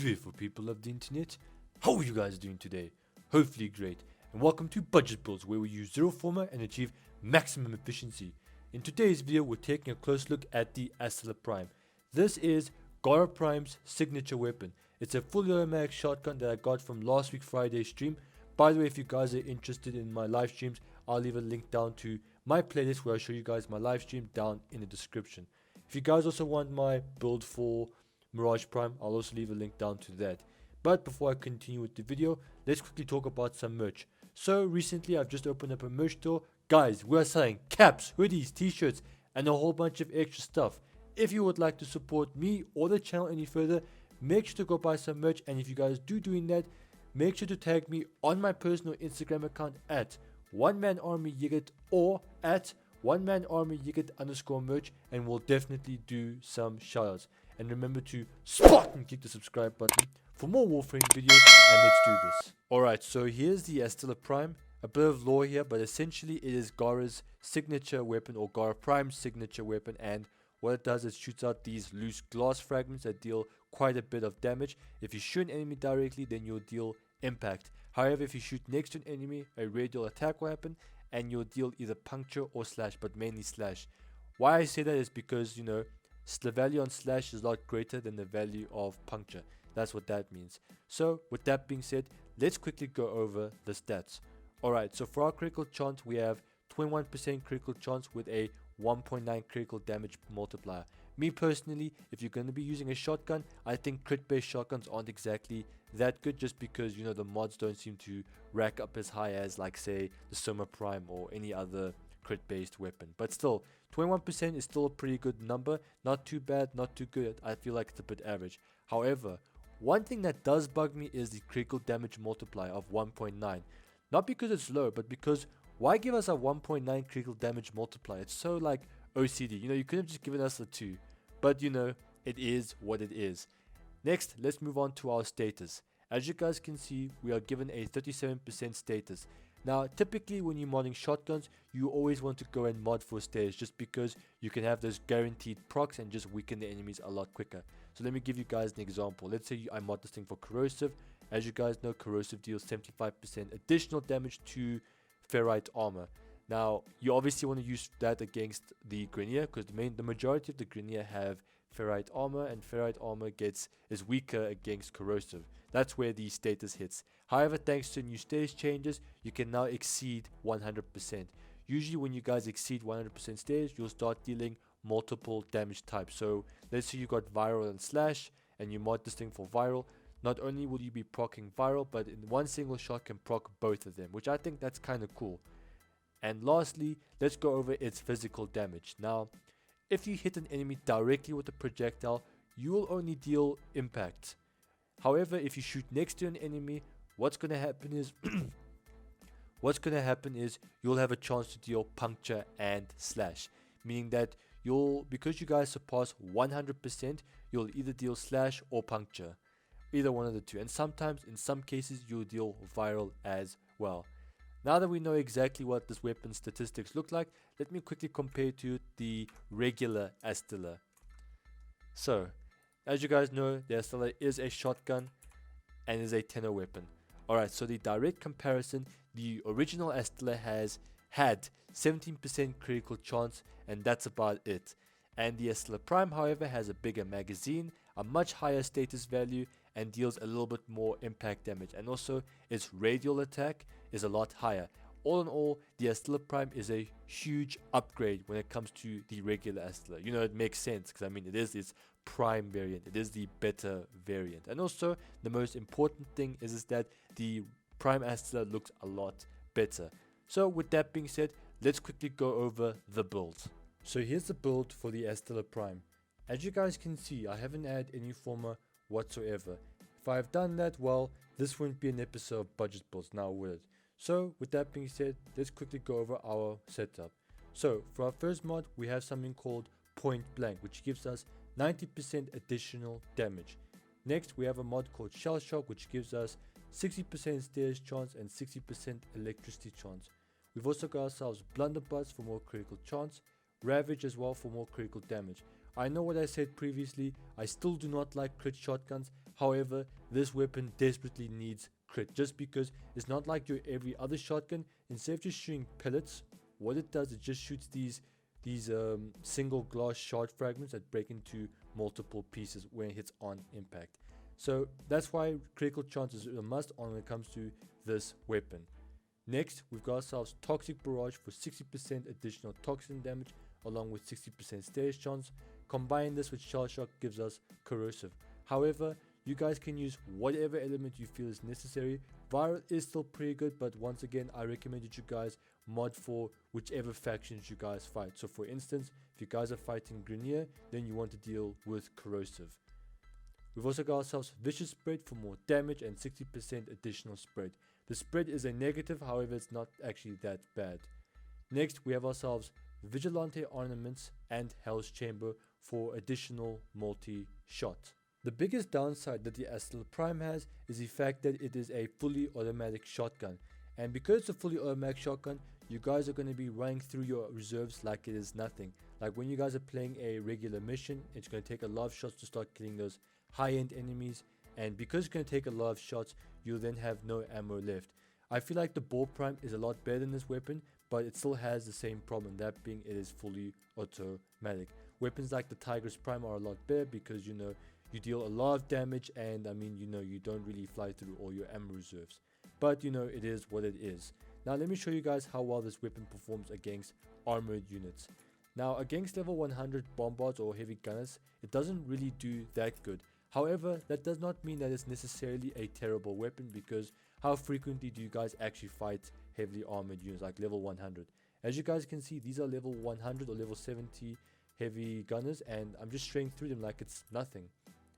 beautiful people of the internet. How are you guys doing today? Hopefully great. And welcome to Budget Builds, where we use zero format and achieve maximum efficiency. In today's video, we're taking a close look at the Astilla Prime. This is Warframe's signature weapon. It's a fully automatic shotgun that I got from last week Friday's stream. By the way, if you guys are interested in my live streams, I'll leave a link down to my playlist where I show you guys my live stream down in the description. If you guys also want my build for Mirage Prime, I'll also leave a link down to that. But before I continue with the video, let's quickly talk about some merch. So recently I've just opened up a merch store. Guys, we're selling caps, hoodies, t-shirts, and a whole bunch of extra stuff. If you would like to support me or the channel any further, make sure to go buy some merch. And if you guys do doing that, make sure to tag me on my personal Instagram account at OneManArmyYigit or at OneManArmyYigit_merch, and we'll definitely do some shoutouts. And remember to spot and click the subscribe button for more Warframe videos, and let's do this. Alright, so here's the Astilla Prime. A bit of lore here, but essentially it is Gara's signature weapon, or Gara Prime's signature weapon, and what it does is shoots out these loose glass fragments that deal quite a bit of damage. If you shoot an enemy directly, then you'll deal impact. However, if you shoot next to an enemy, a radial attack will happen, and you'll deal either puncture or slash, but mainly slash. Why I say that is because, you know, the value on slash is a lot greater than the value of puncture. That's what that means. So with that being said, let's quickly go over the stats. Alright, so for our critical chance, we have 21% critical chance with a 1.9 critical damage multiplier. Me personally, if you're going to be using a shotgun, I think crit based shotguns aren't exactly that good, just because, you know, the mods don't seem to rack up as high as, like, say, the Soma Prime or any other crit based weapon. But still, 21% is still a pretty good number. Not too bad, not too good. I feel like it's a bit average. However, one thing that does bug me is the critical damage multiplier of 1.9. Not because it's low, but because why give us a 1.9 critical damage multiplier? It's so, like, OCD. You know, you could have just given us a 2. But, you know, it is what it is. Next, let's move on to our status. As you guys can see, we are given a 37% status. Now, typically when you're modding shotguns, you always want to go and mod for status, just because you can have those guaranteed procs and just weaken the enemies a lot quicker. So let me give you guys an example. Let's say I mod this thing for corrosive. As you guys know, corrosive deals 75% additional damage to ferrite armor. Now, you obviously want to use that against the Grenier, because the majority of the Grenier have ferrite armor, and ferrite armor is weaker against corrosive. That's where the status hits. However, thanks to new status changes, you can now exceed 100%. Usually when you guys exceed 100% status, you'll start dealing multiple damage types. So let's say you got viral and slash, and you mod this thing for viral. Not only will you be proccing viral, but in one single shot can proc both of them, which I think that's kind of cool. And lastly, let's go over its physical damage. Now, if you hit an enemy directly with a projectile, you will only deal impact. However, if you shoot next to an enemy, what's going to happen is you'll have a chance to deal puncture and slash, meaning that because you guys surpass 100%, you'll either deal slash or puncture, either one of the two. And sometimes, in some cases, you'll deal viral as well. Now that we know exactly what this weapon's statistics look like, let me quickly compare to the regular Astilla. So, as you guys know, the Astilla is a shotgun and is a tenor weapon. Alright, so the direct comparison, the original Astilla had 17% critical chance, and that's about it. And the Astilla Prime, however, has a bigger magazine, a much higher status value, and deals a little bit more impact damage. And also, its radial attack is a lot higher. All in all, the Astilla Prime is a huge upgrade when it comes to the regular Astilla. You know, it makes sense, because I mean, it is its prime variant. It is the better variant. And also, the most important thing is that the Prime Astilla looks a lot better. So with that being said, let's quickly go over the build. So here's the build for the Astilla Prime. As you guys can see, I haven't added any former whatsoever. If I have done that, well, this wouldn't be an episode of Budget Builds now, would it? So with that being said, let's quickly go over our setup. So for our first mod, we have something called Point Blank, which gives us 90% additional damage. Next, we have a mod called Shell Shock, which gives us 60% stairs chance and 60% electricity chance. We've also got ourselves Blunderbuss for more critical chance, Ravage as well for more critical damage. I know what I said previously, I still do not like crit shotguns. However, this weapon desperately needs crit, just because it's not like your every other shotgun. Instead of just shooting pellets, what it does, it just shoots these single glass shard fragments that break into multiple pieces when it hits on impact. So that's why critical chance is a must on when it comes to this weapon. Next, we've got ourselves Toxic Barrage for 60% additional toxin damage along with 60% status chance. Combine this with Shell Shock gives us Corrosive. However, you guys can use whatever element you feel is necessary. Viral is still pretty good, but once again, I recommend that you guys mod for whichever factions you guys fight. So for instance, if you guys are fighting Grenier, then you want to deal with Corrosive. We've also got ourselves Vicious Spread for more damage and 60% additional spread. The spread is a negative, however it's not actually that bad. Next, we have ourselves Vigilante Ornaments and Hell's Chamber for additional multi-shot. The biggest downside that the Astilla Prime has is the fact that it is a fully automatic shotgun, and because it's a fully automatic shotgun, you guys are going to be running through your reserves like it is nothing. Like when you guys are playing a regular mission, it's going to take a lot of shots to start killing those high-end enemies, and because it's going to take a lot of shots, you'll then have no ammo left. I feel like the Ball Prime is a lot better than this weapon, but it still has the same problem, that being it is fully automatic. Weapons like the Tigress Prime are a lot better because you deal a lot of damage, and you don't really fly through all your ammo reserves. But it is what it is. Now let me show you guys how well this weapon performs against armored units. Now against level 100 bombards or heavy gunners, it doesn't really do that good. However, that does not mean that it's necessarily a terrible weapon, because how frequently do you guys actually fight heavily armored units like level 100? As you guys can see, these are level 100 or level 70 heavy gunners, and I'm just straying through them like it's nothing.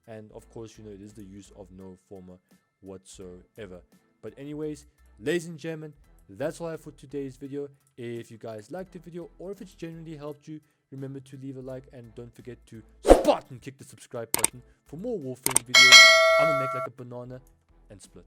And of course, it is the use of no former whatsoever. But anyways, ladies and gentlemen, that's all I have for today's video. If you guys liked the video, or if it's genuinely helped you, remember to leave a like, and don't forget to spot and kick the subscribe button for more Warframe videos. I'm gonna make like a banana and split.